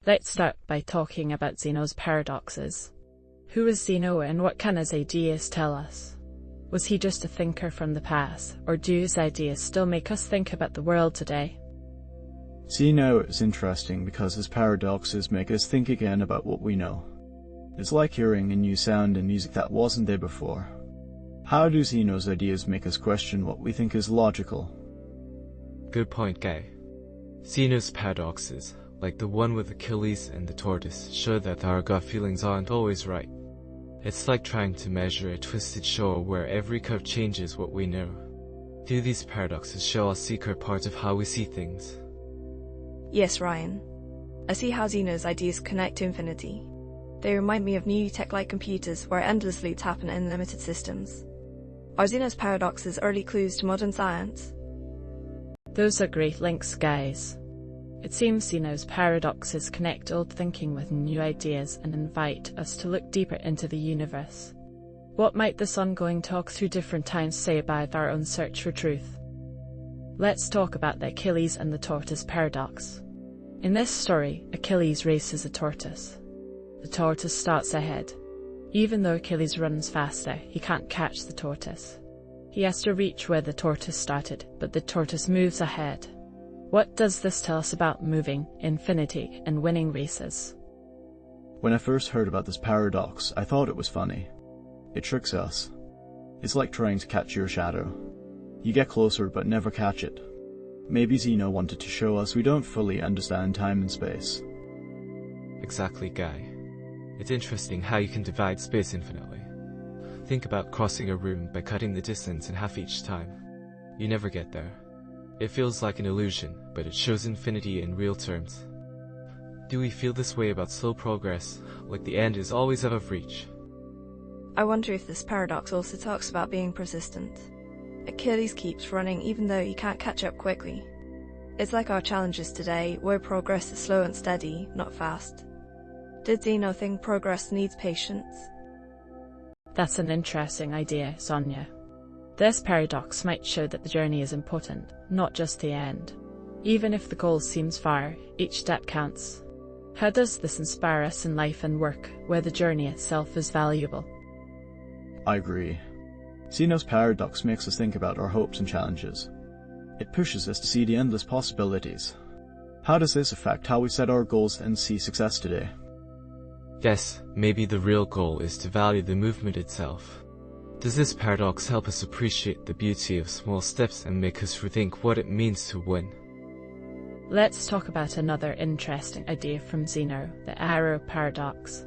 Let's start by talking about Zeno's paradoxes. Who is Zeno and what can his ideas tell us? Was he just a thinker from the past, or do his ideas still make us think about the world today? Zeno is interesting because his paradoxes make us think again about what we know. It's like hearing a new sound in music that wasn't there before. How do Zeno's ideas make us question what we think is logical? Good point, Guy. Zeno's paradoxes, like the one with Achilles and the tortoise, show that our gut feelings aren't always right. It's like trying to measure a twisted shore where every curve changes what we know. Do these paradoxes show us secret parts of how we see things? Yes, Ryan. I see how Zeno's ideas connect to infinity. They remind me of new tech-like computers where endlessly tap in unlimited systems. Are Zeno's paradoxes early clues to modern science? Those are great links, guys. It seems Zeno's paradoxes connect old thinking with new ideas and invite us to look deeper into the universe. What might this ongoing talk through different times say about our own search for truth? Let's talk about the Achilles and the tortoise paradox. In this story, Achilles races a tortoise. The tortoise starts ahead. Even though Achilles runs faster, he can't catch the tortoise. He has to reach where the tortoise started, but the tortoise moves ahead. What does this tell us about moving, infinity, and winning races? When I first heard about this paradox, I thought it was funny. It tricks us. It's like trying to catch your shadow. You get closer but never catch it. Maybe Zeno wanted to show us we don't fully understand time and space. Exactly, Guy. It's interesting how you can divide space infinitely. Think about crossing a room by cutting the distance in half each time. You never get there. It feels like an illusion, but it shows infinity in real terms. Do we feel this way about slow progress, like the end is always out of reach? I wonder if this paradox also talks about being persistent. Achilles keeps running even though he can't catch up quickly. It's like our challenges today, where progress is slow and steady, not fast. Did Zeno think progress needs patience? That's an interesting idea, Sonia. This paradox might show that the journey is important, not just the end. Even if the goal seems far, each step counts. How does this inspire us in life and work, where the journey itself is valuable? I agree. Zeno's paradox makes us think about our hopes and challenges. It pushes us to see the endless possibilities. How does this affect how we set our goals and see success today? Yes, maybe the real goal is to value the movement itself. Does this paradox help us appreciate the beauty of small steps and make us rethink what it means to win? Let's talk about another interesting idea from Zeno, the arrow paradox.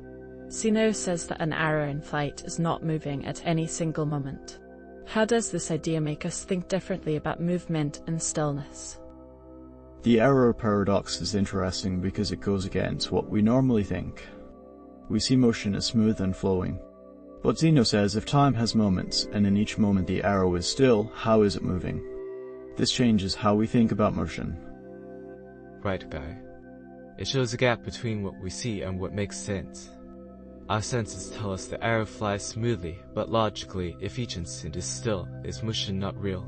Zeno says that an arrow in flight is not moving at any single moment. How does this idea make us think differently about movement and stillness? The arrow paradox is interesting because it goes against what we normally think. We see motion as smooth and flowing. But Zeno says if time has moments, and in each moment the arrow is still, how is it moving? This changes how we think about motion. Right, Guy. It shows a gap between what we see and what makes sense. Our senses tell us the arrow flies smoothly, but logically, if each instant is still, is motion not real?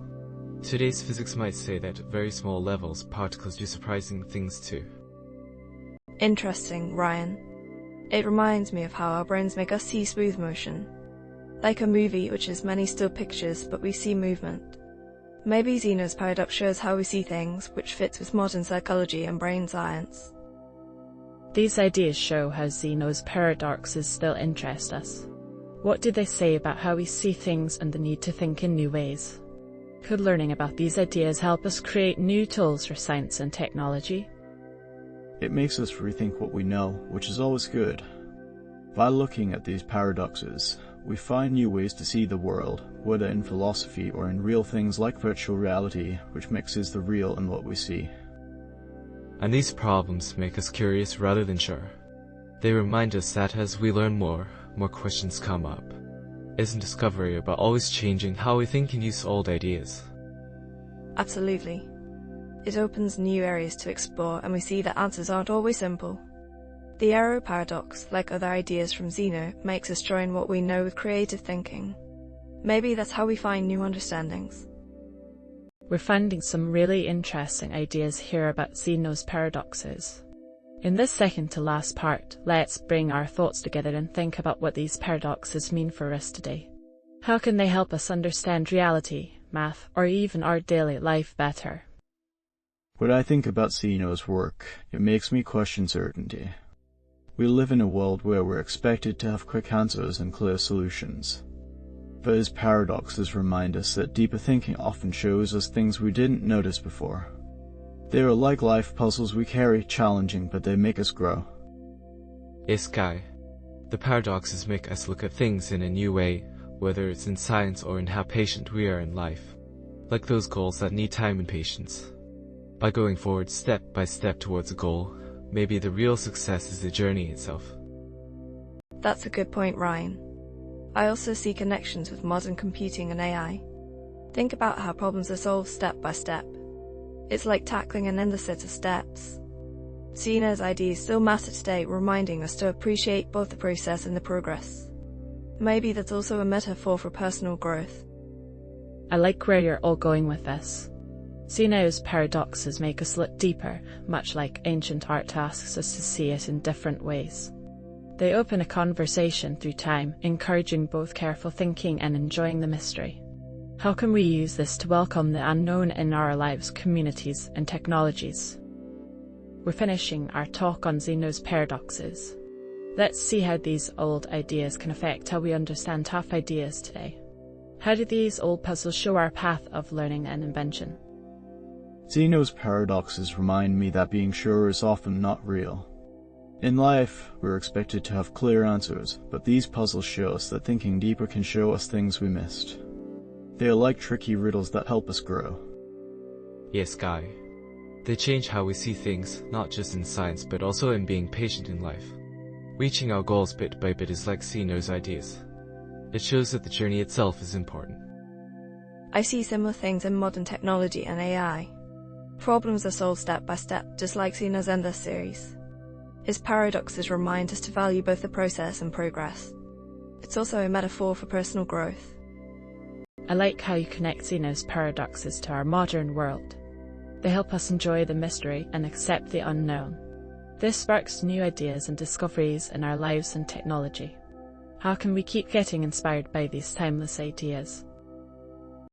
Today's physics might say that at very small levels, particles do surprising things too. Interesting, Ryan. It reminds me of how our brains make us see smooth motion. Like a movie which is many still pictures, but we see movement. Maybe Zeno's paradox shows how we see things, which fits with modern psychology and brain science. These ideas show how Zeno's paradoxes still interest us. What do they say about how we see things and the need to think in new ways? Could learning about these ideas help us create new tools for science and technology? It makes us rethink what we know, which is always good. By looking at these paradoxes, we find new ways to see the world, whether in philosophy or in real things like virtual reality, which mixes the real and what we see. And these problems make us curious rather than sure. They remind us that as we learn more questions come up. Isn't discovery about always changing how we think and use old ideas? Absolutely. It opens new areas to explore, and we see that answers aren't always simple. The arrow paradox, like other ideas from Zeno, makes us join what we know with creative thinking. Maybe that's how we find new understandings. We're finding some really interesting ideas here about Zeno's paradoxes. In this second to last part, let's bring our thoughts together and think about what these paradoxes mean for us today. How can they help us understand reality, math, or even our daily life better? When I think about Zeno's work, it makes me question certainty. We live in a world where we're expected to have quick answers and clear solutions. But his paradoxes remind us that deeper thinking often shows us things we didn't notice before. They are like life puzzles we carry, challenging, but they make us grow. Yes, Guy. The paradoxes make us look at things in a new way, whether it's in science or in how patient we are in life. Like those goals that need time and patience. By going forward step by step towards a goal, maybe the real success is the journey itself. That's a good point, Ryan. I also see connections with modern computing and AI. Think about how problems are solved step by step. It's like tackling an endless set of steps. Zeno's ideas still matter today, reminding us to appreciate both the process and the progress. Maybe that's also a metaphor for personal growth. I like where you're all going with this. Zeno's paradoxes make us look deeper, much like ancient art asks us to see it in different ways. They open a conversation through time, encouraging both careful thinking and enjoying the mystery. How can we use this to welcome the unknown in our lives, communities, and technologies? We're finishing our talk on Zeno's paradoxes. Let's see how these old ideas can affect how we understand tough ideas today. How do these old puzzles show our path of learning and invention? Zeno's paradoxes remind me that being sure is often not real. In life, we're expected to have clear answers, but these puzzles show us that thinking deeper can show us things we missed. They are like tricky riddles that help us grow. Yes, Guy. They change how we see things, not just in science but also in being patient in life. Reaching our goals bit by bit is like Zeno's ideas. It shows that the journey itself is important. I see similar things in modern technology and AI. Problems are solved step by step, just like Zeno's endless series. His paradoxes remind us to value both the process and progress. It's also a metaphor for personal growth. I like how you connect Zeno's paradoxes to our modern world. They help us enjoy the mystery and accept the unknown. This sparks new ideas and discoveries in our lives and technology. How can we keep getting inspired by these timeless ideas?